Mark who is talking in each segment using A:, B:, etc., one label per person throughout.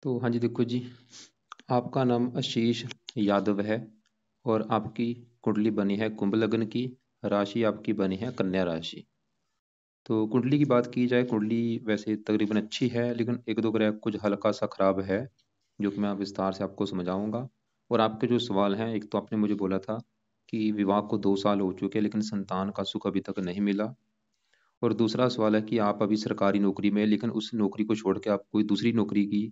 A: तो हाँ जी, देखो जी, आपका नाम आशीष यादव है और आपकी कुंडली बनी है कुंभ लग्न की। राशि आपकी बनी है कन्या राशि। तो कुंडली की बात की जाए, कुंडली वैसे तकरीबन अच्छी है, लेकिन एक दो ग्रह कुछ हल्का सा खराब है, जो कि मैं विस्तार से आपको समझाऊंगा। और आपके जो सवाल हैं, एक तो आपने मुझे बोला था कि विवाह को 2 साल हो चुके लेकिन संतान का सुख अभी तक नहीं मिला। और दूसरा सवाल है कि आप अभी सरकारी नौकरी में, लेकिन उस नौकरी को छोड़ के आप कोई दूसरी नौकरी की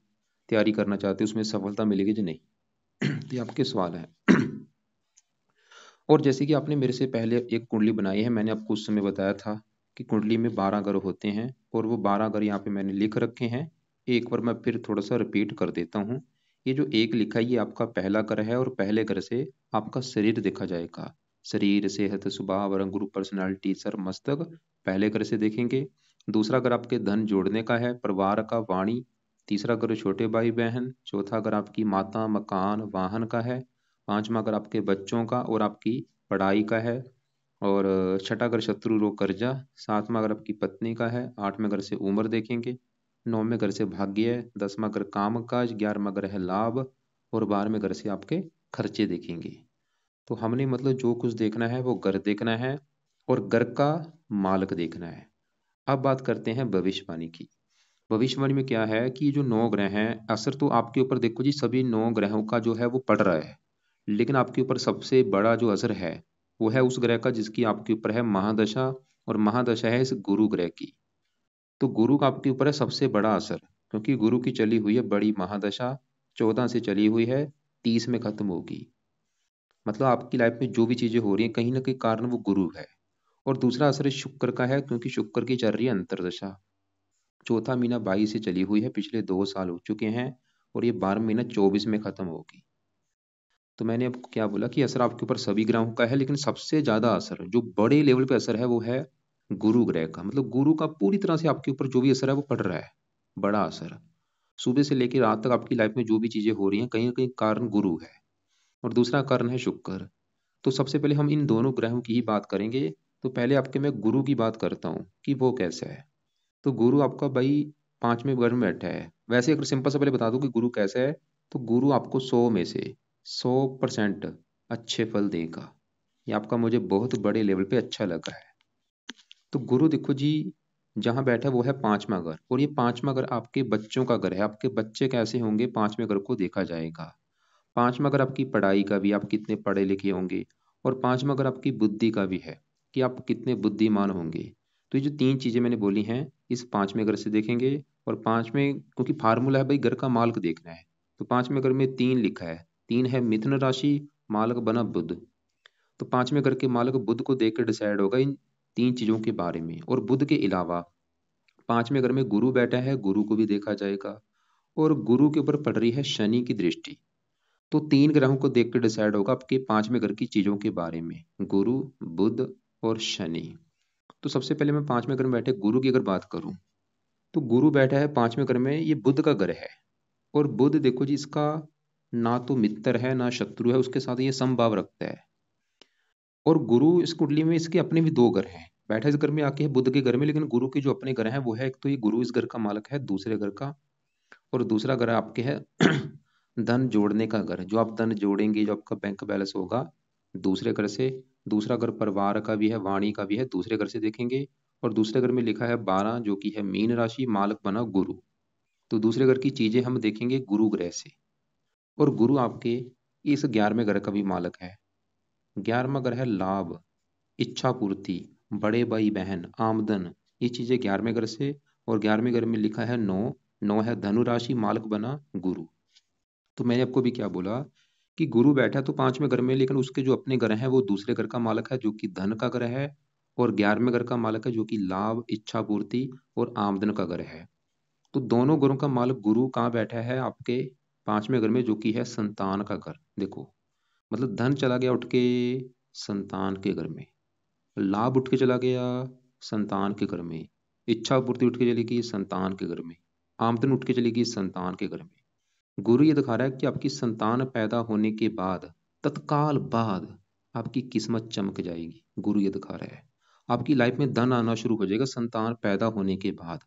A: तैयारी करना चाहते हो, उसमें सफलता मिलेगी या नहीं। तो ये आपके सवाल हैं। और जैसे कि आपने मेरे से पहले एक कुंडली बनाई है, मैंने आपको उस समय बताया था कि कुंडली में 12 ग्रह होते हैं, और वो 12 ग्रह यहाँ पे मैंने लिख रखे हैं। एक बार मैं फिर थोड़ा सा रिपीट कर देता हूँ। ये जो एक लिखा है, ये आपका पहला ग्रह है, और पहले ग्रह से आपका शरीर देखा जाएगा। शरीर, सेहत, स्वभाव, रंग, रूप, पर्सनैलिटी, सर, मस्तक, पहले ग्रह से देखेंगे। दूसरा ग्रह आपके धन जोड़ने का है, परिवार का, वाणी। तीसरा ग्रह छोटे भाई बहन। चौथा ग्रह आपकी माता, मकान, वाहन का है। पांचवा अगर आपके बच्चों का और आपकी पढ़ाई का है। और छठा अगर शत्रु रोग कर्जा। सातवां अगर आपकी पत्नी का है। आठवें घर से उम्र देखेंगे। नौवें घर से भाग्य है। 10वां घर काम काज। 11वां घर है लाभ। और 12वें घर से आपके खर्चे देखेंगे। तो हमने मतलब जो कुछ देखना है वो घर देखना है, और घर का मालक देखना है। अब बात करते हैं भविष्यवाणी की। भविष्यवाणी में क्या है कि जो 9 ग्रह हैं, असर तो आपके ऊपर देखो जी, सभी 9 ग्रहों का जो है वो पड़ रहा है। लेकिन आपके ऊपर सबसे बड़ा जो असर है वो है उस ग्रह का जिसकी आपके ऊपर है महादशा। और महादशा है इस गुरु ग्रह की। तो गुरु का आपके ऊपर है सबसे बड़ा असर, क्योंकि गुरु की चली हुई है बड़ी महादशा। 14 से चली हुई है, 30 में खत्म होगी। मतलब आपकी लाइफ में जो भी चीजें हो रही हैं, कहीं ना कहीं कारण वो गुरु है। और दूसरा असर इस शुक्र का है, क्योंकि शुक्र की चल रही है अंतरदशा। चौथा महीना 22 से चली हुई है, पिछले 2 साल हो चुके हैं। और ये 12वां महीना 24 में खत्म होगी। तो मैंने आपको क्या बोला कि असर आपके ऊपर सभी ग्रहों का है, लेकिन सबसे ज्यादा असर जो बड़े लेवल पे असर है वो है गुरु ग्रह का। मतलब गुरु का पूरी तरह से आपके ऊपर जो भी असर है वो पड़ रहा है, बड़ा असर। सुबह से लेकर रात तक आपकी लाइफ में जो भी चीजें हो रही हैं, कहीं ना कहीं कारण गुरु है। और दूसरा कारण है शुक्र। तो सबसे पहले हम इन दोनों ग्रहों की ही बात करेंगे। तो पहले आपके मैं गुरु की बात करता हूँ कि वो कैसा है। तो गुरु आपका भाई 5वें घर में बैठा है। वैसे अगर सिंपल से पहले बता दूं कि गुरु कैसा है, तो गुरु आपको 100 में से 100% अच्छे फल देगा। ये आपका मुझे बहुत बड़े लेवल पे अच्छा लगा है। तो गुरु देखो जी, जहाँ बैठा है वो है 5वां घर, और ये 5वां घर आपके बच्चों का घर है। आपके बच्चे कैसे होंगे, 5वें घर को देखा जाएगा। 5वां घर आपकी पढ़ाई का भी, आप कितने पढ़े लिखे होंगे। और 5वां घर आपकी बुद्धि का भी है, कि आप कितने बुद्धिमान होंगे। तो ये जो 3 चीजें मैंने बोली हैं, इस 5वें घर से देखेंगे। और पांचवें, क्योंकि फार्मूला है भाई घर का मालक देखना है। तो 5वें घर में 3 लिखा है। 3 है मिथुन राशि, मालक बना बुध। तो 5वें घर के मालक बुध को देख कर डिसाइड होगा इन 3 चीजों के बारे में। और बुध के अलावा 5वें घर में गुरु बैठा है, गुरु को भी देखा जाएगा। और गुरु के ऊपर पड़ रही है शनि की दृष्टि। तो 3 ग्रहों को देखकर डिसाइड होगा आपके 5वें घर की चीजों के बारे में, गुरु, बुध और शनि। तो सबसे पहले मैं 5वें घर में बैठे गुरु की अगर बात करूं, तो गुरु बैठा है 5वें घर में, ये बुध का घर है। और बुध देखो जी, इसका ना तो मित्र है ना शत्रु है, उसके साथ ये समभाव रखता है। और गुरु इस कुंडली में इसके अपने भी 2 घर हैं। बैठा इस घर में आके है बुध के घर में, लेकिन गुरु के जो अपने घर हैं वो है, एक तो ये गुरु इस घर का मालक है दूसरे घर का। और दूसरा घर आपके है धन जोड़ने का घर, जो आप धन जोड़ेंगे, जो आपका बैंक बैलेंस होगा दूसरे घर से। दूसरा घर परिवार का भी है, वाणी का भी है, दूसरे घर से देखेंगे। और दूसरे घर में लिखा है 12, जो कि है मीन राशि, मालक बना गुरु। तो दूसरे घर की चीजें हम देखेंगे गुरु ग्रह से। और गुरु आपके इस 11वें घर का भी मालक है। 11वां घर है लाभ, इच्छा पूर्ति, बड़े भाई बहन, आमदन। ये चीजें 11वें घर से। और 11वें घर में लिखा है 9। 9 है धनु राशि, मालक बना गुरु। तो मैंने आपको भी क्या बोला कि गुरु बैठा तो 5वें घर में, लेकिन उसके जो अपने घर हैं वो दूसरे घर का मालक है, जो कि धन का घर है। और 11वें घर का मालक है, जो कि लाभ, इच्छा पूर्ति और आमदन का घर है। तो दोनों घरों का मालक गुरु कहाँ बैठा है आपके 5वें घर में, जो कि है संतान का घर। देखो, मतलब धन चला गया उठ के संतान के घर में, लाभ उठ के चला गया संतान के घर में, इच्छा पूर्ति उठ के चली गई संतान के घर में, आमदन उठ के चली गई संतान के घर में। गुरु ये दिखा रहा है कि आपकी संतान पैदा होने के बाद, तत्काल बाद आपकी किस्मत चमक जाएगी। गुरु ये दिखा रहा है आपकी लाइफ में धन आना शुरू हो जाएगा संतान पैदा होने के बाद।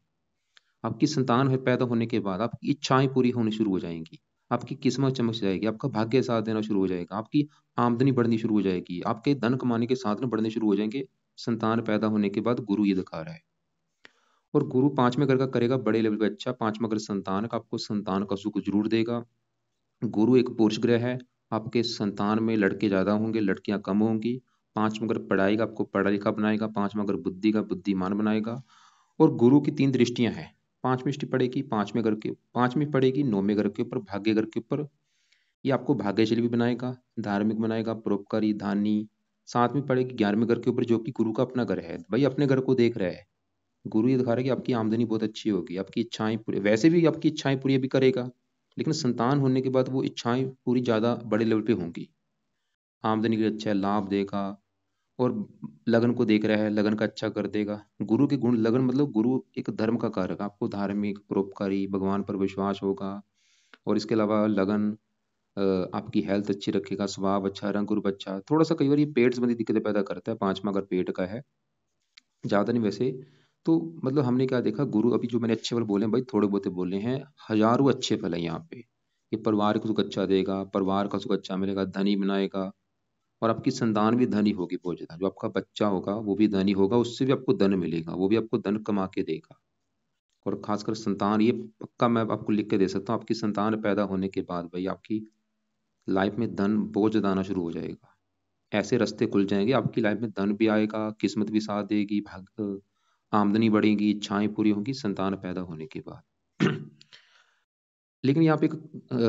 A: आपकी संतान पैदा होने के बाद आपकी इच्छाएं पूरी होनी शुरू हो जाएंगी, आपकी किस्मत चमक जाएगी, आपका भाग्य साथ देना शुरू हो जाएगा, आपकी आमदनी बढ़नी शुरू हो जाएगी, आपके धन कमाने के साधन बढ़ने शुरू हो जाएंगे। संतान पैदा होने के बाद गुरु ये दिखा रहा है। और गुरु पांचवें घर का करेगा बड़े लेवल पे अच्छा। पांचवा घर संतान का, आपको संतान का सुख जरूर देगा। गुरु एक पुरुष ग्रह है, आपके संतान में लड़के ज्यादा होंगे, लड़कियां कम होंगी। पांचवा घर पढ़ाई का, आपको पढ़ा लिखा बनाएगा। पांचवा घर बुद्धि का, बुद्धिमान बनाएगा। और गुरु की 3 दृष्टियां हैं। पांचवी दृष्टि पड़ेगी पांचवें घर के, पांचवी पड़ेगी 9वें घर के ऊपर, भाग्य घर के ऊपर। ये आपको भाग्यशाली भी बनाएगा, धार्मिक बनाएगा, परोपकारी, धानी। सातवीं पड़ेगी 11वें घर के ऊपर, जो कि गुरु का अपना घर है। भाई अपने घर को देख रहा है। गुरु ये दिखा रहा है कि आपकी आमदनी बहुत अच्छी होगी, आपकी इच्छाएं पूरी, वैसे भी आपकी इच्छाएं पूरी भी करेगा, लेकिन संतान होने के बाद वो इच्छाएं पूरी ज्यादा बड़े लेवल पे होंगी। आमदनी का अच्छा लाभ देगा। और लगन को देख रहा है, लगन का अच्छा कर देगा। गुरु के गुण, लगन मतलब गुरु एक धर्म का कारक, आपको धार्मिक, परोपकारी, भगवान पर विश्वास होगा। और इसके अलावा लगन आपकी हेल्थ अच्छी रखेगा, स्वभाव अच्छा, रंग रूप अच्छा। थोड़ा सा कई बार ये पेट संबंधी दिक्कतें पैदा करता है, पांचवा अगर पेट का है, ज्यादा नहीं वैसे। तो मतलब हमने क्या देखा, गुरु अभी जो मैंने अच्छे फल बोले हैं भाई, थोड़े बहुते बोले हैं, हजारों अच्छे फल है यहाँ पे। ये परिवार का सुख अच्छा देगा, परिवार का सुख अच्छा मिलेगा, धनी बनाएगा। और आपकी संतान भी धनी होगी बहुत ज्यादा, जो आपका बच्चा होगा वो भी धनी होगा, उससे भी आपको धन मिलेगा, वो भी आपको धन कमा के देगा। और खासकर संतान, ये पक्का मैं आपको लिख के दे सकता हूँ, आपकी संतान पैदा होने के बाद भाई आपकी लाइफ में धन बहुत ज्यादा आना शुरू हो जाएगा। ऐसे रास्ते खुल जाएंगे, आपकी लाइफ में धन भी आएगा, किस्मत भी साथ देगी, भाग आमदनी बढ़ेगी, इच्छाएं पूरी होंगी संतान पैदा होने के बाद। लेकिन यहाँ पे एक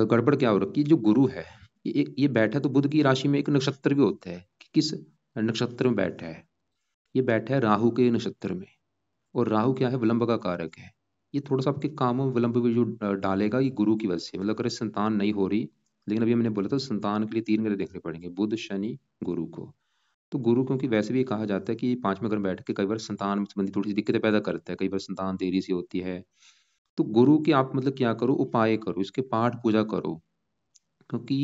A: गड़बड़ क्या हो रखी है, जो गुरु है ये बैठा तो बुध की राशि में, एक नक्षत्र भी होता है कि किस नक्षत्र में बैठा है। ये बैठा है राहु के नक्षत्र में। और राहु क्या है, विलंब का कारक है। ये थोड़ा सा आपके कामों में विलंब भी जो डालेगा, ये गुरु की वजह से। मतलब अगर संतान नहीं हो रही, लेकिन अभी हमने बोला था संतान के लिए 3 ग्रह देखने पड़ेंगे, बुध, शनि, गुरु को। तो गुरु, क्योंकि वैसे भी कहा जाता है कि पांचवें घर में बैठ के कई बार संतान संबंधी थोड़ी सी दिक्कतें पैदा करता है, कई बार संतान देरी से होती है। तो गुरु की आप मतलब क्या करो, उपाय करो, इसके पाठ पूजा करो, क्योंकि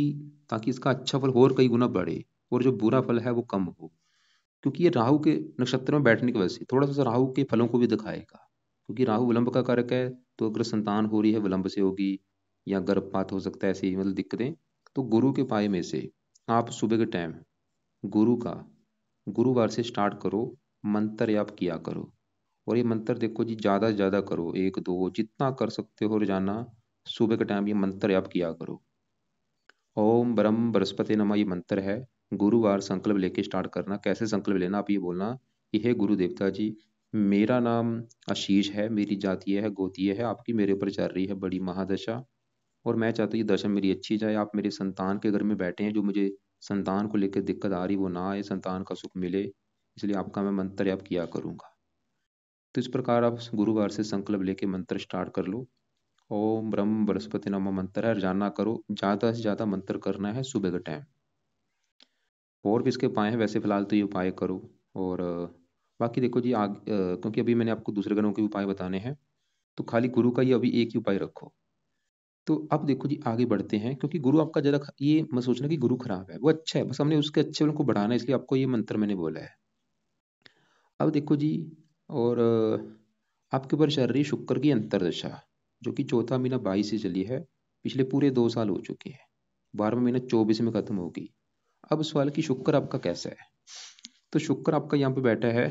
A: ताकि इसका अच्छा फल और कई गुना बढ़े, और जो बुरा फल है वो कम हो। क्योंकि ये राहु के नक्षत्र में बैठने की वजह से थोड़ा सा राहु के फलों को भी दिखाएगा, क्योंकि राहु विलंब का कारक है। तो अगर संतान हो रही है विलंब से होगी, या गर्भपात हो सकता है, ऐसी मतलब दिक्कतें। तो गुरु के उपाय में से आप सुबह के टाइम गुरु का, गुरुवार से स्टार्ट करो, मंत्र आप किया करो। और ये मंत्र देखो जी, ज्यादा से ज्यादा करो, 1 2 जितना कर सकते हो रोजाना। सुबह के टाइम ये मंत्र आप किया करो। ओम ब्रह्म बृहस्पति नमः, ये मंत्र है। गुरुवार संकल्प लेके स्टार्ट करना। कैसे संकल्प लेना, आप ये बोलना कि हे गुरु देवता जी, मेरा नाम आशीष है, मेरी जातीय है, गोतीय है, आपकी मेरे ऊपर चल रही है बड़ी महादशा। और मैं चाहता हूँ ये दशा मेरी अच्छी जाए, आप मेरे संतान के घर में बैठे हैं, जो मुझे संतान को लेकर दिक्कत आ रही वो ना आए, संतान का सुख मिले, इसलिए आपका मैं मंत्र आप किया करूंगा। तो इस प्रकार आप गुरुवार से संकल्प लेके मंत्र स्टार्ट कर लो। ओम ब्रह्म बृहस्पति नमः मंत्र है, रोजाना करो, ज्यादा से ज्यादा मंत्र करना है सुबह के टाइम। और भी इसके उपाय हैं, वैसे फिलहाल तो ये उपाय करो। और बाकी देखो जी क्योंकि अभी मैंने आपको दूसरे ग्रहों के उपाय बताने हैं, तो खाली गुरु का ये अभी एक ही उपाय रखो। तो अब देखो जी आगे बढ़ते हैं, क्योंकि गुरु आपका जरा ये मत सोचना कि गुरु खराब है, वो अच्छा है, बस हमने उसके अच्छे को बढ़ाना है, इसलिए आपको ये मंत्र मैंने बोला है। अब देखो जी, और आपके ऊपर चल रही है शुक्र की अंतरदशा, जो कि चौथा महीना 22 से चली है, पिछले पूरे 2 साल हो चुके हैं। 12वां महीना 24 में खत्म होगी। अब सवाल कि शुक्र आपका कैसा है। तो शुक्र आपका यहाँ पे बैठा है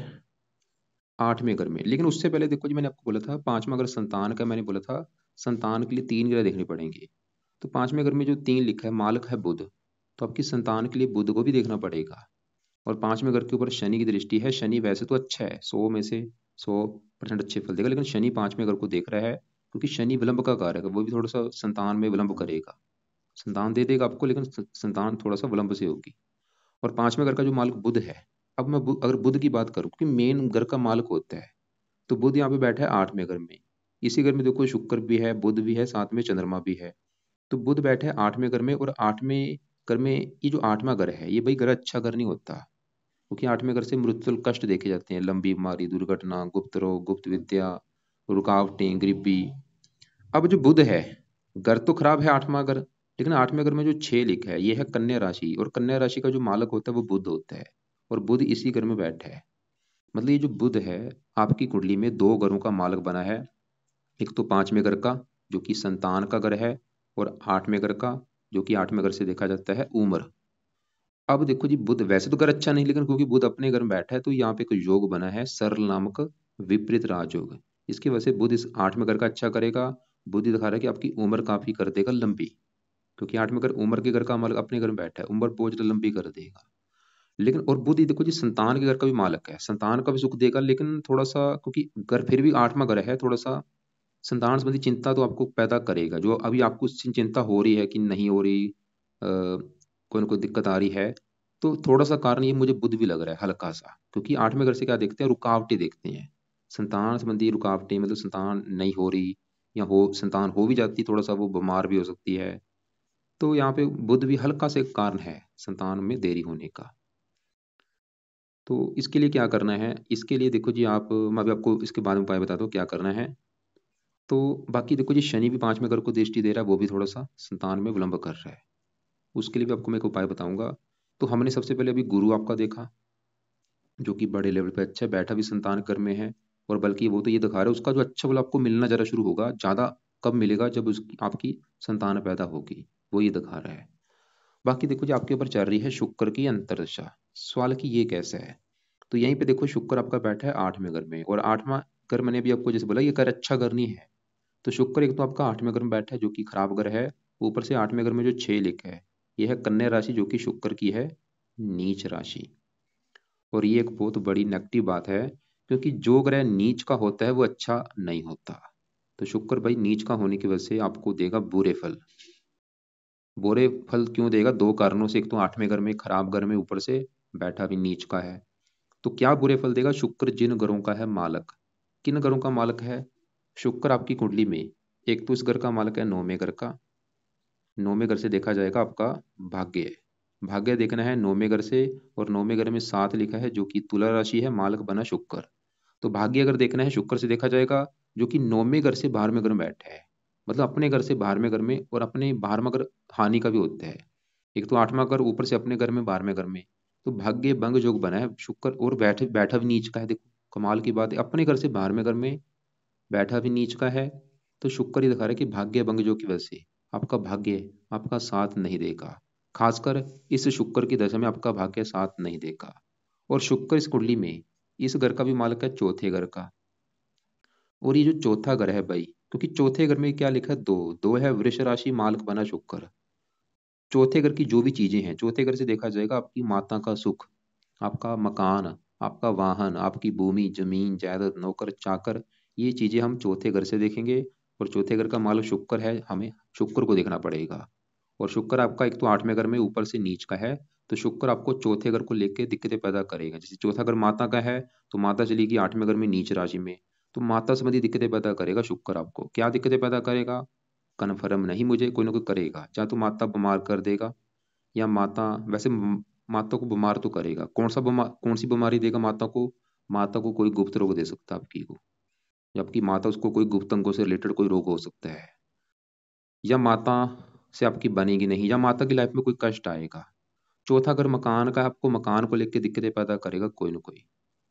A: 8वें घर में। लेकिन उससे पहले देखो जी, मैंने आपको बोला था पांचवा घर संतान का, मैंने बोला था संतान के लिए 3 ग्रह देखने पड़ेंगे। तो 5वें घर में जो 3 लिखा है, मालक है बुध, तो आपकी संतान के लिए बुध को भी देखना पड़ेगा। और 5वें घर के ऊपर शनि की दृष्टि है। शनि वैसे तो अच्छा है, 100 में से 100% अच्छे फल देगा, लेकिन शनि 5वें घर को देख रहा है, क्योंकि शनि विलंब का कारक है, वो भी थोड़ा सा संतान में विलंब करेगा। संतान दे देगा आपको, लेकिन संतान थोड़ा सा विलंब से होगी। और 5वें घर का जो मालिक बुध है, अब मैं अगर बुध की बात करूं, क्योंकि मेन घर का मालिक होता है, तो बुध यहाँ पे बैठा है 8वें घर में। इसी घर में देखो शुक्र भी है, बुध भी है, साथ में चंद्रमा भी है। तो बुध बैठे हैं 8वें घर में। और 8वें घर में, ये जो 8वां घर है, ये भाई घर अच्छा घर नहीं होता, क्योंकि 8वें घर से मृत्यु कष्ट देखे जाते हैं, लंबी बीमारी, दुर्घटना, गुप्त रोग, गुप्त विद्या, रुकावटें, गरीबी। अब जो बुध है, घर तो खराब है 8वां घर, लेकिन 8वें घर में जो 6 लिखा है, ये है कन्या राशि, और कन्या राशि का जो मालक होता है वो बुध होता है। और बुध इसी घर में बैठा है। मतलब ये जो बुध है, आपकी कुंडली में 2 घरों का मालक बना है, एक तो 5वें घर का जो कि संतान का घर है, और 8वें घर का जो कि 8वें घर से देखा जाता है उम्र। अब देखो जी, बुध वैसे तो घर अच्छा नहीं, लेकिन क्योंकि बुध अपने घर में बैठा है तो यहाँ पे कोई योग बना है सरल नामक विपरीत राजयोग। इसकी वजह से बुध इस 8वें घर का अच्छा करेगा। बुध दिखा रहा है कि आपकी उम्र काफी कर देगा लंबी, क्योंकि 8वें घर उम्र के घर का मालक अपने घर में बैठा है, उम्र बोझ लंबी कर देगा। लेकिन और बुध ये देखो जी संतान के घर का भी मालक है, संतान का भी सुख देगा, लेकिन थोड़ा सा क्योंकि घर फिर भी 8वां घर है, थोड़ा सा संतान संबंधी चिंता तो आपको पैदा करेगा। जो अभी आपको चिंता हो रही है कि नहीं हो रही, कोई ना कोई दिक्कत आ रही है, तो थोड़ा सा कारण ये मुझे बुध भी लग रहा है हल्का सा, क्योंकि 8वें घर से क्या देखते हैं, रुकावटें देखते हैं, संतान संबंधी रुकावटें, मतलब संतान नहीं हो रही, या हो संतान हो भी जाती थोड़ा सा वो बीमार भी हो सकती है। तो यहाँ पे बुध भी हल्का से कारण है संतान में देरी होने का। तो इसके लिए क्या करना है, इसके लिए देखो जी आप, मैं अभी आपको इसके बारे में उपाय बताता हूँ क्या करना है। तो बाकी देखो जी शनि भी 5वें घर को दृष्टि दे रहा है, वो भी थोड़ा सा संतान में विलंब कर रहा है। उसके लिए भी आपको मैं एक उपाय बताऊंगा। तो हमने सबसे पहले अभी गुरु आपका देखा, जो कि बड़े लेवल पे अच्छा है, बैठा भी संतान घर में है, और बल्कि वो तो ये दिखा रहा है उसका जो अच्छा फल आपको मिलना जरा शुरू होगा, ज्यादा कब मिलेगा, जब उसकी आपकी संतान पैदा होगी, वो ये दिखा रहा है। बाकी देखो जी आपके ऊपर चल रही है शुक्र की अंतर्दशा। सवाल की ये कैसे है, तो यहीं पे देखो शुक्र आपका बैठा है 8वें घर में, और 8वां घर मैंने भी आपको जैसे बोला ये घर अच्छा घर नहीं है। तो शुक्र एक तो आपका 8वें घर में बैठा है जो कि खराब घर है, ऊपर से 8वें घर में जो 6 लिखा है, यह है कन्या राशि जो कि शुक्र की है नीच राशि। और ये एक बहुत बड़ी नेगेटिव बात है, क्योंकि जो ग्रह नीच का होता है वो अच्छा नहीं होता। तो शुक्र भाई नीच का होने की वजह से आपको देगा बुरे फल। बुरे फल क्यों देगा, दो कारणों से, एक तो 8वें घर में खराब घर में ऊपर से बैठा भी नीच का है। तो क्या बुरे फल देगा, शुक्र जिन ग्रहों का है मालक, किन ग्रहों का मालक है शुक्र आपकी कुंडली में, एक तो इस घर का मालक है 9वें घर का। 9वें घर से देखा जाएगा आपका भाग्य, भाग्य देखना है 9वें घर से, और 9वें घर में 7 लिखा है जो कि तुला राशि है, मालक बना शुक्र। तो भाग्य अगर देखना है शुक्र से देखा जाएगा, जो कि 9वें घर से 12वें घर में बैठा है, मतलब अपने घर से 12वें घर में, और अपने 12वां घर हानि का भी होता है। एक तो 8वां घर ऊपर से अपने घर में 12वें घर में, तो भाग्य भंग योग बना है शुक्र, और बैठे बैठा भी नीच का है। देखो कमाल की बात है, अपने घर से 12वें घर में बैठा भी नीच का है। तो शुक्र ये दिखा रहा है कि भाग्य भंग योग की वजह से आपका भाग्य आपका साथ नहीं देगा, खासकर इस शुक्र की दशा में आपका भाग्य साथ नहीं देगा। और शुक्र इस कुंडली में इस घर का भी मालिक है चौथे घर का। और ये जो चौथा घर है भाई, क्योंकि चौथे घर में क्या लिखा है, दो दो है वृष राशि, मालिक बना शुक्र। चौथे घर की जो भी चीजें हैं, चौथे घर से देखा जाएगा आपकी माता का सुख, आपका मकान, आपका वाहन, आपकी भूमि जमीन जायदाद नौकर चाकर, ये चीजें हम चौथे घर से देखेंगे। और चौथे घर का मालिक शुक्र है, हमें शुक्र को देखना पड़ेगा। और शुक्र आपका एक तो 8वें घर में ऊपर से नीच का है, तो शुक्र आपको चौथे घर को लेके दिक्कतें पैदा करेगा। जैसे चौथा घर माता का है, तो माता चली गई 8वें घर में नीच राशि में, तो माता संबंधी दिक्कतें पैदा करेगा शुक्र। आपको क्या दिक्कतें पैदा करेगा, कन्फर्म नहीं मुझे, कोई ना कोई करेगा, चाहे तो माता बीमार कर देगा, या माता वैसे माता को बीमार तो करेगा। कौन सा बीमार, कौन सी बीमारी देगा माता को, माता को कोई गुप्त रोग दे सकता है आपकी को, जबकि माता उसको कोई गुप्त अंगों से रिलेटेड कोई रोग हो सकता है, या माता से आपकी बनेगी नहीं, या माता की लाइफ में कोई कष्ट आएगा। चौथा घर मकान का है, आपको मकान को लेकर दिक्कतें पैदा करेगा कोई ना कोई।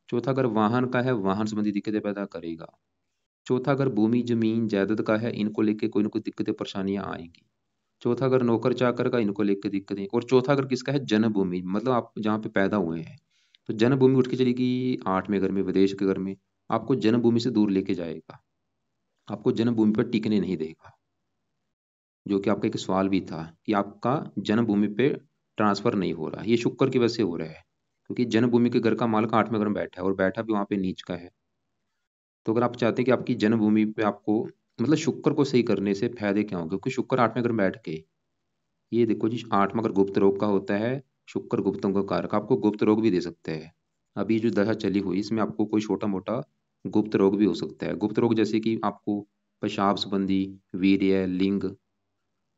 A: चौथा घर वाहन का है, वाहन संबंधी दिक्कतें पैदा करेगा। चौथा घर भूमि जमीन जायदाद का है, इनको लेके कोई ना कोई दिक्कतें परेशानियां आएंगी। चौथा घर नौकर चाकर का, इनको लेकर दिक्कतें। और चौथा घर किसका है, जन्मभूमि, मतलब आप जहाँ पे पैदा हुए हैं। तो जन्मभूमि उठ के चलेगी 8वें घर में, विदेश के घर में, आपको जन्मभूमि से दूर लेके जाएगा, आपको जन्मभूमि पर टिकने नहीं देगा। जो कि आपका एक सवाल भी था कि आपका जन्मभूमि पे ट्रांसफर नहीं हो रहा, ये शुक्र की वजह से हो रहा है, क्योंकि जन्मभूमि के घर का मालिक 8वें घर में बैठा है, और बैठा भी वहां पे नीच का है। तो अगर आप चाहते हैं कि आपकी जन्मभूमि पे आपको, मतलब शुक्र को सही करने से फायदे क्या होंगे, क्योंकि शुक्र 8वें घर में बैठ के, ये देखो जी 8वां घर गुप्त रोग का होता है, शुक्र गुप्तों का कारक, आपको गुप्त रोग भी दे सकते हैं। अभी जो दशा चली हुई इसमें आपको कोई छोटा मोटा गुप्त रोग भी हो सकता है। गुप्त रोग जैसे कि आपको पेशाब संबंधी, वीर्य लिंग,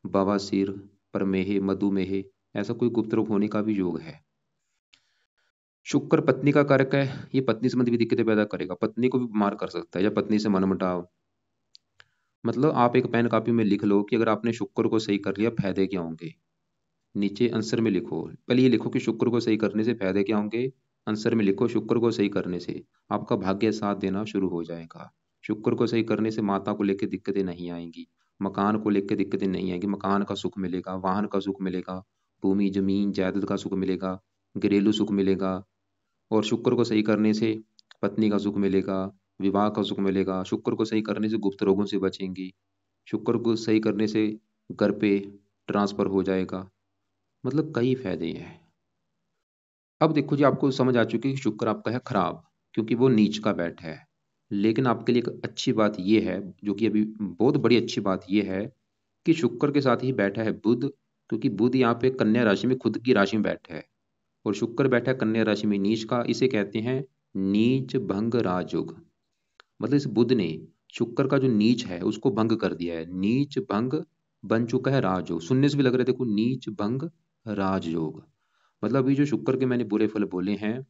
A: बवासीर, प्रमेह, मधुमेह, ऐसा कोई गुप्त रोग होने का भी योग है। शुक्र पत्नी का कारक है, ये पत्नी संबंधी भी दिक्कतें पैदा करेगा, पत्नी को भी बीमार कर सकता है, या पत्नी से मनमुटाव। मतलब आप एक पेन कॉपी में लिख लो कि अगर आपने शुक्र को सही कर लिया फायदे क्या होंगे, नीचे आंसर में लिखो। पहले ये लिखो कि शुक्र को सही करने से फायदे क्या होंगे, आंसर में लिखो शुक्र को सही करने से आपका भाग्य साथ देना शुरू हो जाएगा। शुक्र को सही करने से माता को लेकर दिक्कतें नहीं आएंगी, मकान को लेकर दिक्कतें नहीं आएंगी, मकान का सुख मिलेगा, वाहन का सुख मिलेगा, भूमि जमीन जायदाद का सुख मिलेगा, घरेलू सुख मिलेगा। और शुक्र को सही करने से पत्नी का सुख मिलेगा, विवाह का सुख मिलेगा। शुक्र को सही करने से गुप्त रोगों से बचेंगी। शुक्र को सही करने से घर पे ट्रांसफर हो जाएगा। मतलब कई फायदे हैं। अब देखो जी, आपको समझ आ चुकी है कि शुक्र आपका है खराब, क्योंकि वो नीच का बैठा है। लेकिन आपके लिए एक अच्छी बात यह है, जो कि अभी बहुत बड़ी अच्छी बात यह है, कि शुक्र के साथ ही बैठा है बुध, क्योंकि बुध यहाँ पे कन्या राशि में खुद की राशि में बैठा है। और शुक्र बैठा है कन्या राशि में नीच का, इसे कहते हैं नीच भंग राजयोग। मतलब इस बुध ने शुक्र का जो नीच है उसको भंग कर दिया है, नीच भंग बन चुका है राजयोग। सुनने से भी लग रहा है, देखो, नीच भंग राजयोग। मतलब अभी जो शुक्र के मैंने बुरे फल बोले हैं,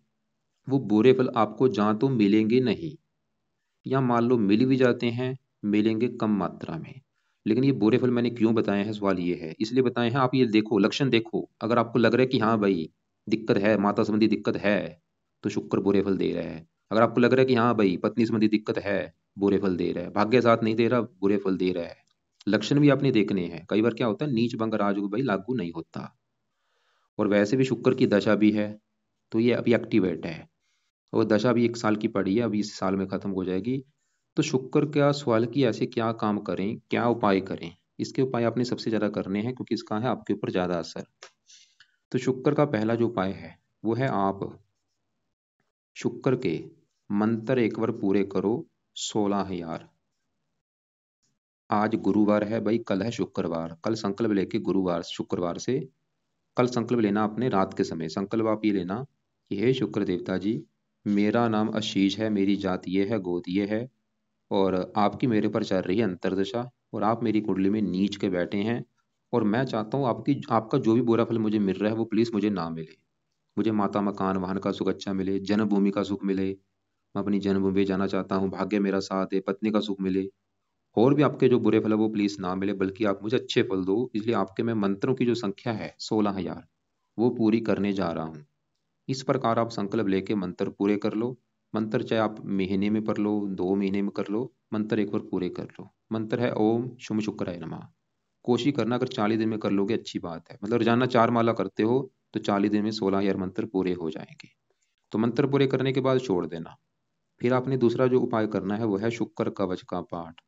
A: वो बुरे फल आपको जहाँ तो मिलेंगे नहीं, या मान लो मिल भी जाते हैं, मिलेंगे कम मात्रा में। लेकिन ये बुरे फल मैंने क्यों बताए हैं, सवाल ये है, इसलिए बताए हैं। आप ये देखो, लक्षण देखो, अगर आपको लग रहा है कि हाँ भाई दिक्कत है, माता संबंधी दिक्कत है, तो शुक्र बुरे फल दे रहा है। अगर आपको लग रहा है कि हाँ भाई पत्नी संबंधी दिक्कत है, बुरे फल दे रहा है। भाग्य साथ नहीं दे रहा, बुरे फल दे रहा है। लक्षण भी आपने देखने हैं। कई बार क्या होता है, नीच भंग राजयोग भाई लागू नहीं होता। और वैसे भी शुक्र की दशा भी है, तो ये अभी एक्टिवेट है। और दशा भी 1 साल की पड़ी है, अभी इस साल में खत्म हो जाएगी। तो शुक्र का सवाल कि ऐसे क्या काम करें, क्या उपाय करें, इसके उपाय आपने सबसे ज्यादा करने हैं, क्योंकि इसका है आपके ऊपर ज्यादा असर। तो शुक्र का पहला जो उपाय है वो है, आप शुक्र के मंत्र एक बार पूरे करो 16,000। आज गुरुवार है भाई, कल है शुक्रवार, कल संकल्प लेके गुरुवार शुक्रवार से कल संकल्प लेना। अपने रात के समय संकल्प आप ये लेना कि हे शुक्र देवता जी, मेरा नाम आशीष है, मेरी जात ये है, गोद ये है, और आपकी मेरे पर चल रही है अंतरदशा, और आप मेरी कुंडली में नीच के बैठे हैं। और मैं चाहता हूँ आपका जो भी बुरा फल मुझे मिल रहा है वो प्लीज़ मुझे ना मिले। मुझे माता मकान वाहन का सुख अच्छा मिले, जन्मभूमि का सुख मिले, मैं अपनी जन्मभूमि जाना चाहता हूँ, भाग्य मेरा साथ है, पत्नी का सुख मिले। और भी आपके जो बुरे फल है वो प्लीज़ ना मिले, बल्कि आप मुझे अच्छे फल दो। इसलिए आपके मैं मंत्रों की जो संख्या है 16,000, वो पूरी करने जा रहा हूँ। इस प्रकार आप संकल्प लेके मंत्र पूरे कर लो। मंत्र चाहे आप महीने में कर लो, 2 महीने में कर लो, मंत्र एक बार पूरे कर लो। मंत्र है ओम शुम शुक्राय नमः। कोशिश करना अगर 40 दिन में कर लोगे अच्छी बात है। मतलब रोजाना 4 माला करते हो तो 40 दिन में 16,000 मंत्र पूरे हो जाएंगे। तो मंत्र पूरे करने के बाद छोड़ देना। फिर आपने दूसरा जो उपाय करना है वो है शुक्र कवच का पाठ।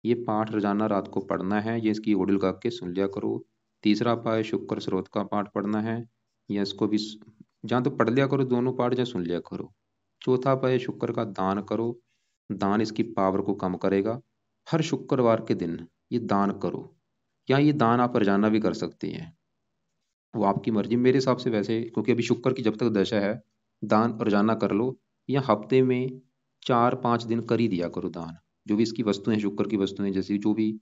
A: ये पाठ रोजाना रात को पढ़ना है, ये इसकी ओडिल गा के सुन लिया करो। तीसरा उपाय शुक्र स्रोत का पाठ पढ़ना है, या इसको भी जहाँ तो पढ़ लिया करो दोनों पाठ, या सुन लिया करो। चौथा उपाय शुक्र का दान करो। दान इसकी पावर को कम करेगा। हर शुक्रवार के दिन ये दान करो, या ये दान आप रोजाना भी कर सकते हैं, वो आपकी मर्जी। मेरे हिसाब से वैसे, क्योंकि अभी शुक्र की जब तक दशा है, दान रोजाना कर लो, या हफ्ते में 4-5 दिन कर ही दिया करो दान। जो भी इसकी वस्तुएं हैं, शुक्र की वस्तुएं, जैसे जो भी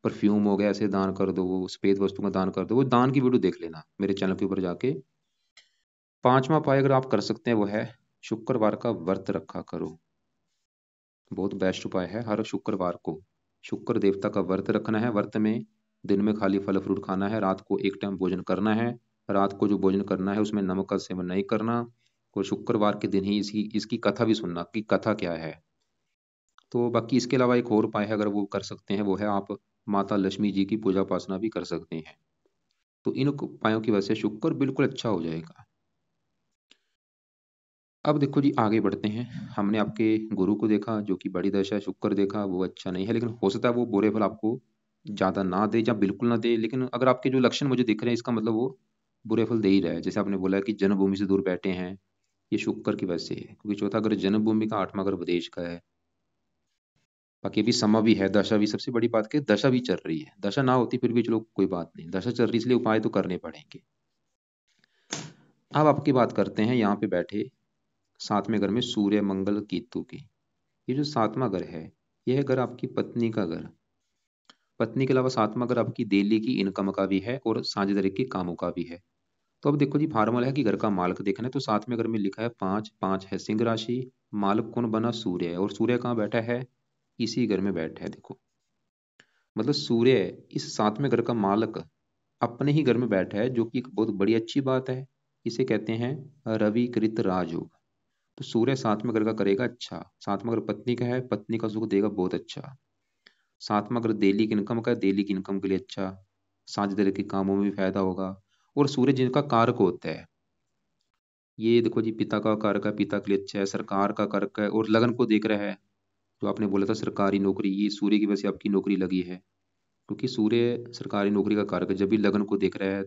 A: परफ्यूम हो गया, ऐसे दान कर दो, वो सफेद वस्तु का दान कर दो। वो दान की वीडियो देख लेना मेरे चैनल के ऊपर जाके। पांचवा उपाय अगर आप कर सकते हैं वो है शुक्रवार का व्रत रखा करो। बहुत बेस्ट उपाय है। हर शुक्रवार को शुक्र देवता का व्रत रखना है। व्रत में दिन में खाली फल फ्रूट खाना है, रात को एक टाइम भोजन करना है। रात को जो भोजन करना है उसमें नमक का सेवन नहीं करना। और शुक्रवार के दिन ही इसकी इसकी कथा भी सुनना कि कथा क्या है। तो बाकी इसके अलावा एक और उपाय है, अगर वो कर सकते हैं, वो है आप माता लक्ष्मी जी की पूजा उपासना भी कर सकते हैं। तो इन उपायों की वजह से शुक्र बिल्कुल अच्छा हो जाएगा। अब देखो जी, आगे बढ़ते हैं। हमने आपके गुरु को देखा जो कि बड़ी दशा है, शुक्र देखा वो अच्छा नहीं है, लेकिन हो सकता है वो बुरे फल आपको ज्यादा ना दे या बिल्कुल ना दे। लेकिन अगर आपके जो लक्षण मुझे दिख रहे हैं, इसका मतलब वो बुरे फल दे ही रहा है। जैसे आपने बोला कि जन्मभूमि से दूर बैठे हैं, ये शुक्र की वजह से है, क्योंकि चौथा घर जन्मभूमि का, 8वां घर विदेश का है। बाकी अभी समय भी है, दशा भी, सबसे बड़ी बात कि दशा भी चल रही है। दशा ना होती फिर भी चलो कोई बात नहीं, दशा चल रही इसलिए उपाय तो करने पड़ेंगे। अब आपकी बात करते हैं यहाँ पे बैठे 7वें घर में सूर्य मंगल केतु की। ये जो 7वां घर है, यह घर आपकी पत्नी का घर। पत्नी के अलावा 7वां घर आपकी डेली की इनकम का भी है और साझेदारी के कामों का भी है। तो अब देखो जी, फॉर्मूला है कि घर का मालक देखना है, तो 7वें घर में लिखा है 5, 5 है सिंह राशि। मालक कौन बना, सूर्य है। और सूर्य कहाँ बैठा है, इसी घर में बैठा है। देखो, मतलब सूर्य इस 7वें घर का मालक अपने ही घर में बैठा है, जो कि एक बहुत बड़ी अच्छी बात है। इसे कहते हैं रवि कृत राजयोग। तो सूर्य सातवें घर का करेगा अच्छा। सातवां घर पत्नी का है, पत्नी का सुख देगा बहुत अच्छा। सातवां घर डेली की इनकम का है, डेली की इनकम के लिए अच्छा। साझेदारी के कामों में भी फायदा होगा। और सूर्य जिनका कारक होता है, ये देखो जी, पिता का कारक है, पिता के लिए अच्छा है। सरकार का कारक है और लगन को देख रहा है। जो आपने बोला था सरकारी नौकरी, ये सूर्य की वजह से आपकी नौकरी लगी है, क्योंकि सूर्य सरकारी नौकरी का कारक है। जब भी लगन को देख रहा है,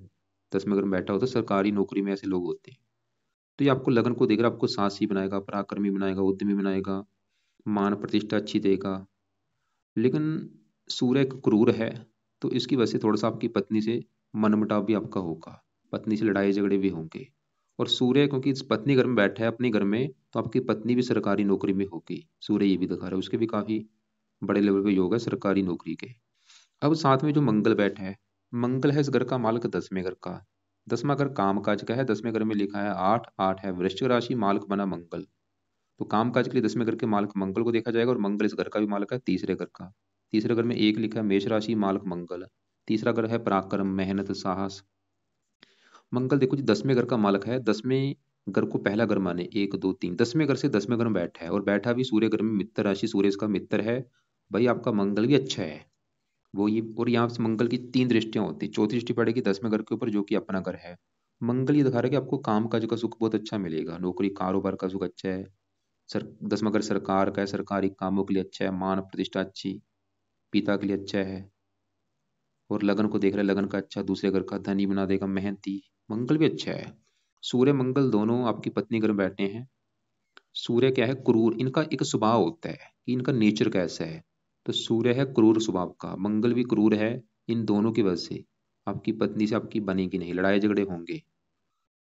A: 10वें घर में बैठा होता है, सरकारी नौकरी में ऐसे लोग होते हैं। तो ये आपको लगन को देख रहा है, आपको साहसी बनाएगा, पराक्रमी बनाएगा, उद्यमी बनाएगा, मान प्रतिष्ठा अच्छी देगा। लेकिन सूर्य एक क्रूर है, तो इसकी वजह से थोड़ा सा आपकी पत्नी से मनमुटाव भी आपका होगा, पत्नी से लड़ाई झगड़े भी होंगे। और सूर्य क्योंकि इस पत्नी घर में बैठा है अपने घर में, तो आपकी पत्नी भी सरकारी नौकरी में होगी। सूर्य ये भी दिखा रहा है, उसके भी काफी बड़े लेवल पे योग है सरकारी नौकरी के। अब साथ में जो मंगल बैठा है, मंगल है इस घर का मालिक 10वें घर का। 10वां घर काम काज का है, 10वें घर में लिखा है 8, 8 है वृश्चिक राशि, मालिक बना मंगल। तो काम काज के लिए 10वें घर के मालिक मंगल को देखा जाएगा, और मंगल इस घर का भी मालिक है, तीसरे घर का। तीसरे घर में एक लिखा है मेष राशि, मालिक मंगल। तीसरा घर है पराक्रम, मेहनत, साहस। मंगल देखो जी 10वें घर का मालिक है। 10वें घर को पहला घर माने, 1 2 3, 10वें घर से 10वें घर में बैठा है, और बैठा भी सूर्य घर में, मित्र राशि, सूर्य इसका मित्र है। भाई आपका मंगल भी अच्छा है। वो ये, और यहाँ से मंगल की 3 दृष्टियां होती, चौथी दृष्टि पड़ेगी 10वें घर के ऊपर, जो कि अपना घर है। मंगल ये दिखा रहा है कि आपको काम काज का सुख बहुत अच्छा मिलेगा, नौकरी कारोबार का सुख अच्छा है। सर 10वां घर सरकार का है, सरकारी कामों के लिए अच्छा है, मान प्रतिष्ठा अच्छी, पिता के लिए अच्छा है। और लगन को देख रहे हैं, लगन का अच्छा, दूसरे घर का धनी बना देगा, मेहनती। मंगल भी अच्छा है। सूर्य मंगल दोनों आपकी पत्नी घर में बैठे हैं। सूर्य क्या है, क्रूर, इनका एक स्वभाव होता है कि इनका नेचर कैसा है। तो सूर्य है क्रूर स्वभाव का, मंगल भी क्रूर है। इन दोनों की वजह से आपकी पत्नी से आपकी बनेगी नहीं, लड़ाई झगड़े होंगे।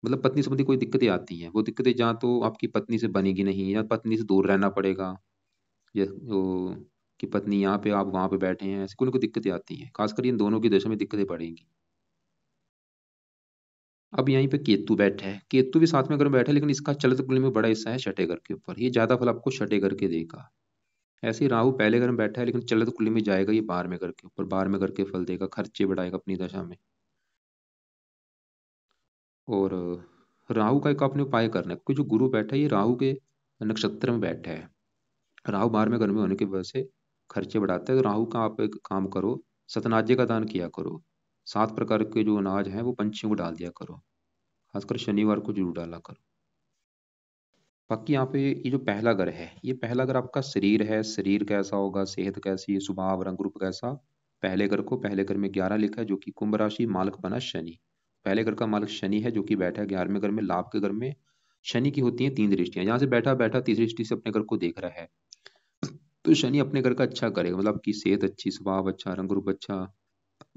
A: मतलब पत्नी संबंधी कोई दिक्कतें आती हैं, वो दिक्कतें जहाँ तो आपकी पत्नी से बनेगी नहीं, या पत्नी से दूर रहना पड़ेगा, या वो कि पत्नी यहाँ पे आप वहां पे बैठे हैं, ऐसी कोई दिक्कतें आती हैं, खासकर इन दोनों की दशा में दिक्कतें पड़ेंगी। अब यहीं पे केतु बैठा है, केतु भी साथ में घर में बैठा है, लेकिन इसका चलित कुंडली में बड़ा हिस्सा है छठे घर के ऊपर, ये ज्यादा फल आपको छठे घर के देगा। ऐसे ही राहु पहले घर में बैठा है, लेकिन चलित कुंडली में जाएगा ये 12वें घर के ऊपर, 12वें घर के फल देगा, खर्चे बढ़ाएगा अपनी दशा में। और राहु का एक आपने उपाय करना है, क्योंकि जो गुरु बैठा है ये राहु के नक्षत्र में बैठा है। राहु 12वें घर में होने की वजह से खर्चे बढ़ाता है। तो राहु का आप एक काम करो, सतनाज्य का दान किया करो। 7 प्रकार के जो अनाज हैं वो पंछियों को डाल दिया करो, खासकर शनिवार को जरूर डाला करो। बाकी यहाँ पे ये जो पहला घर है, ये पहला घर आपका शरीर है, शरीर कैसा होगा, सेहत कैसी है, स्वभाव रंग रूप कैसा। पहले घर को, पहले घर में 11 लिखा है, जो कि कुंभ राशि, मालिक बना शनि। पहले घर का मालिक शनि है, जो कि बैठा है 11वें घर में, लाभ के घर में। शनि की होती है 3 दृष्टियां, यहाँ से बैठा बैठा तीसरी दृष्टि से अपने घर को देख रहा है। तो शनि अपने घर का अच्छा करेगा, मतलब आपकी सेहत अच्छी, स्वभाव अच्छा, रंग रूप अच्छा,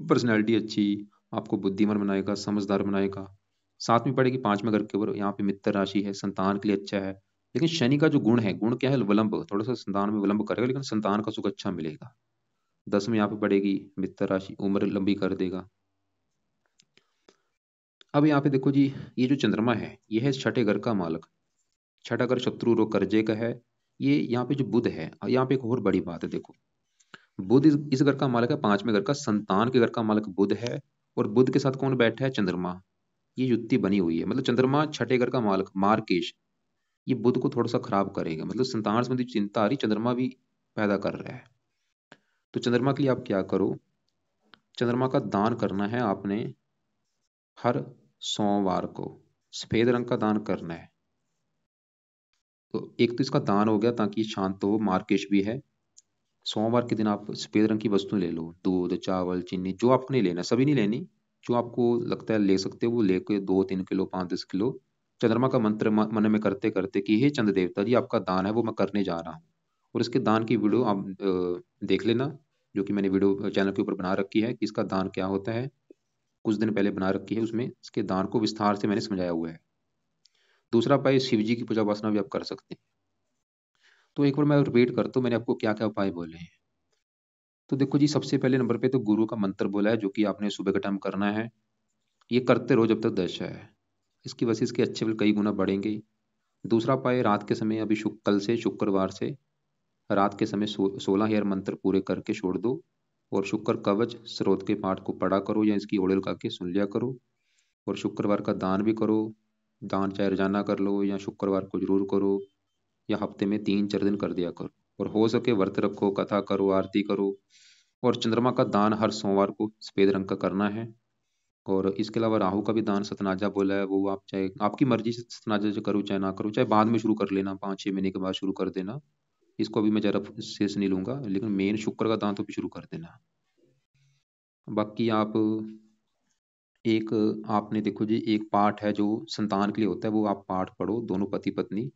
A: पर्सनैलिटी अच्छी, आपको बुद्धिमान बनाएगा, समझदार बनाएगा। साथ में पड़ेगी 5वें घर के ऊपर, यहाँ पे मित्र राशि है, संतान के लिए अच्छा है। लेकिन शनि का जो गुण है, गुण क्या है, विलंब, थोड़ा सा संतान में विलंब करेगा, लेकिन संतान का सुख अच्छा मिलेगा। 10 में यहाँ पे पड़ेगी मित्र राशि, उम्र लंबी कर देगा। अब यहाँ पे देखो जी, ये जो चंद्रमा है ये है छठे घर का मालक। छठा घर शत्रु रोग कर्जे का है। ये यहाँ पे जो बुध है, यहाँ पे एक और बड़ी बात है, देखो बुध इस घर का मालिक है, 5वें घर का, संतान के घर का मालिक बुध है। और बुध के साथ कौन बैठा है, चंद्रमा। ये युक्ति बनी हुई है, मतलब चंद्रमा छठे घर का मालिक मार्केश, ये बुध को थोड़ा सा खराब करेगा, मतलब संतान संबंधी चिंता आ रही, चंद्रमा भी पैदा कर रहा है। तो चंद्रमा के लिए आप क्या करो, चंद्रमा का दान करना है आपने हर सोमवार को, सफेद रंग का दान करना है। तो एक तो इसका दान हो गया ताकि ये शांत हो, मार्केश भी है। सोमवार के दिन आप सफेद रंग की वस्तु ले लो, दूध, चावल, चीनी, जो आपको नहीं लेना, सभी नहीं लेनी, जो आपको लगता है ले सकते हो वो लेके 2 3 किलो, 5 10 किलो, चंद्रमा का मंत्र मन में करते करते कि हे चंद्र देवता जी, आपका दान है वो मैं करने जा रहा हूँ। और इसके दान की वीडियो आप देख लेना, जो कि मैंने वीडियो चैनल के ऊपर बना रखी है कि इसका दान क्या होता है, कुछ दिन पहले बना रखी है, उसमें इसके दान को विस्तार से मैंने समझाया हुआ है। दूसरा उपाय, शिव जी की पूजा उपासना भी आप कर सकते हैं। तो एक बार मैं रिपीट करता हूँ मैंने आपको क्या क्या उपाय बोले हैं। तो देखो जी, सबसे पहले नंबर पे तो गुरु का मंत्र बोला है, जो कि आपने सुबह के टाइम करना है। ये करते रहो जब तक दशा है, इसकी वजह से इसके अच्छे फल कई गुना बढ़ेंगे। दूसरा उपाय, रात के समय, अभी कल से शुक्रवार से रात के समय 16 हेयर मंत्र पूरे करके छोड़ दो, और शुक्र कवच स्रोत के पाठ को पढ़ा करो, या इसकी ओडियल गा के सुन लिया करो। और शुक्रवार का दान भी करो, दान चाहे रोजाना कर लो या शुक्रवार को जरूर करो, या हफ्ते में 3-4 दिन कर दिया करो। और हो सके व्रत रखो, कथा करो, आरती करो। और चंद्रमा का दान हर सोमवार को सफेद रंग का करना है। और इसके अलावा राहु का भी दान सतनाजा बोला है, वो आप चाहे आपकी मर्जी से सतनाजा जो करो चाहे ना करो, चाहे बाद में शुरू कर लेना, 5-6 महीने के बाद शुरू कर देना। इसको अभी मैं ज़रा शेष नहीं लूंगा, लेकिन मेन शुक्र का दान तो भी शुरू कर देना। बाकी आप एक आपने देखो जी, एक पाठ है जो संतान के लिए होता है, वो आप पाठ पढ़ो दोनों पति पत्नी,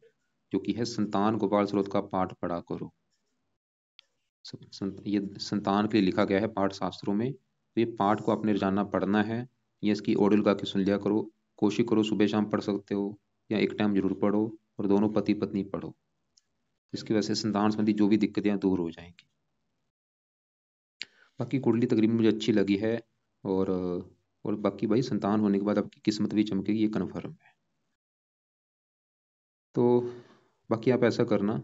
A: जो कि है संतान गोपाल स्रोत का पाठ पढ़ा करो। ये संतान के लिए लिखा गया है पाठ शास्त्रों में, तो ये पाठ को आपने रोजाना पढ़ना है। ये इसकी ऑडियो लगा के सुन लिया करो। कोशिश करो सुबह शाम पढ़ सकते हो, या एक टाइम जरूर पढ़ो, और दोनों पति पत्नी पढ़ो। इसकी वजह से संतान संबंधी जो भी दिक्कतें हैं दूर हो जाएंगी। बाकी कुंडली तकरीबन मुझे अच्छी लगी है। और और बाकी भाई संतान होने के बाद आपकी किस्मत भी चमकेगी, ये कन्फर्म है। तो बाकी आप ऐसा करना,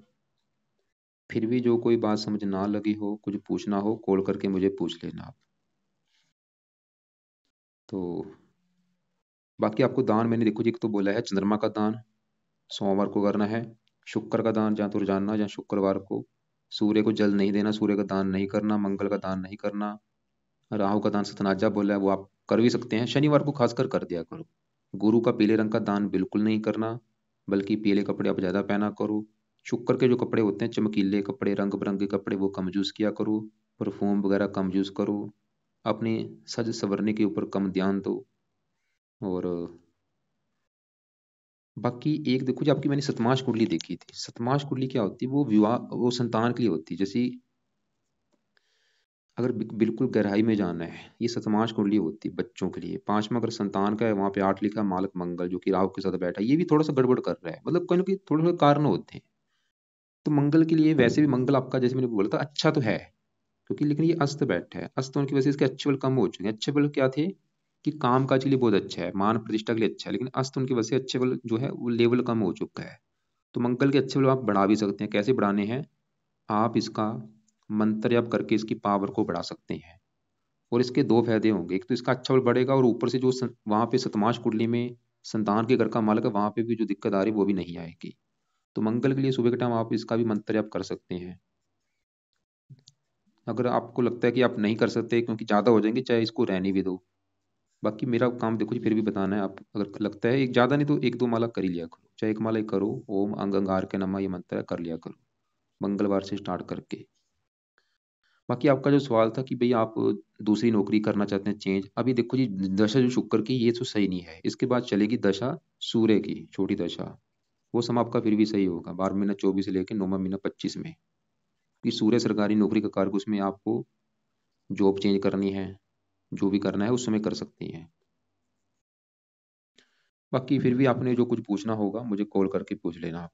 A: फिर भी जो कोई बात समझ ना लगी हो, कुछ पूछना हो, कॉल करके मुझे पूछ लेना आप। तो बाकी आपको दान मैंने देखो जी, एक तो बोला है चंद्रमा का दान सोमवार को करना है, शुक्र का दान या तो रोजाना या शुक्रवार को, सूर्य को जल नहीं देना, सूर्य का दान नहीं करना, मंगल का दान नहीं करना, राहु का दान सतनाजा बोला है वो आप कर भी सकते हैं, शनिवार को खासकर कर दिया करो। गुरु का पीले रंग का दान बिल्कुल नहीं करना, बल्कि पीले कपड़े आप ज्यादा पहना करो। शुक्र के जो कपड़े होते हैं चमकीले कपड़े, रंग बिरंगे कपड़े, वो कम यूज किया करो। परफ्यूम वगैरह कम यूज करो। अपने सज संवरने के ऊपर कम ध्यान दो। और बाकी एक देखो जी, आपकी मैंने सतमाश कुंडली देखी थी। सतमाश कुंडली क्या होती है, वो विवाह, वो संतान के लिए होती है। जैसे अगर बिल्कुल गहराई में जाना है, ये सतमाश कुंडली होती है बच्चों के लिए। पांचवा अगर संतान का है, वहां पे 8 लिखा है, मालक मंगल, जो कि राहु के साथ बैठा है, ये भी थोड़ा सा गड़बड़ कर रहा है, मतलब कोई ना कोई थोड़े थोड़े कारण होते हैं। तो मंगल के लिए वैसे भी मंगल आपका, जैसे मैंने बोला था, अच्छा तो है, क्योंकि लेकिन ये अस्त बैठा है। अस्त होने की वजह से इसके अच्छे बल कम हो चुके हैं। अच्छे बल क्या थे कि काम काज के लिए बहुत अच्छा है, मान प्रतिष्ठा के लिए अच्छा है, लेकिन अस्त उनकी वजह से अच्छे बल जो है वो लेवल कम हो चुका है। तो मंगल के अच्छे बल आप बढ़ा भी सकते हैं। कैसे बढ़ाने हैं, आप इसका मंत्र जाप करके इसकी पावर को बढ़ा सकते हैं। और इसके दो फायदे होंगे, एक तो इसका अच्छा बल बढ़ेगा, और ऊपर से जो वहां पे सतमाश कुंडली में संतान के घर का मालक है, वहां पे भी जो दिक्कत आ रही है वो भी नहीं आएगी। तो मंगल के लिए सुबह के टाइम आप इसका भी मंत्र जाप कर सकते हैं। अगर आपको लगता है कि आप नहीं कर सकते क्योंकि ज्यादा हो जाएंगे, चाहे इसको रहने भी दो। बाकी मेरा काम देखो जी, फिर भी बताना है। आप अगर लगता है एक ज्यादा नहीं तो एक दो माला कर ही लिया करो, चाहे एक माला ही करो। ओम अंग अंगार के नमा, ये मंत्र है, कर लिया करो मंगलवार से स्टार्ट करके। बाकी आपका जो सवाल था कि भाई आप दूसरी नौकरी करना चाहते हैं चेंज, अभी देखो जी, दशा जो शुक्र की, ये तो सही नहीं है। इसके बाद चलेगी दशा सूर्य की, छोटी दशा। वो समय आपका फिर भी सही होगा, 12 महीना 24 से लेकर 9वां महीना 25 में। कि सूर्य सरकारी नौकरी का कारक, उसमें आपको जॉब चेंज करनी है, जो भी करना है उस समय कर सकती हैं। बाकी फिर भी आपने जो कुछ पूछना होगा मुझे कॉल करके पूछ लेना आप।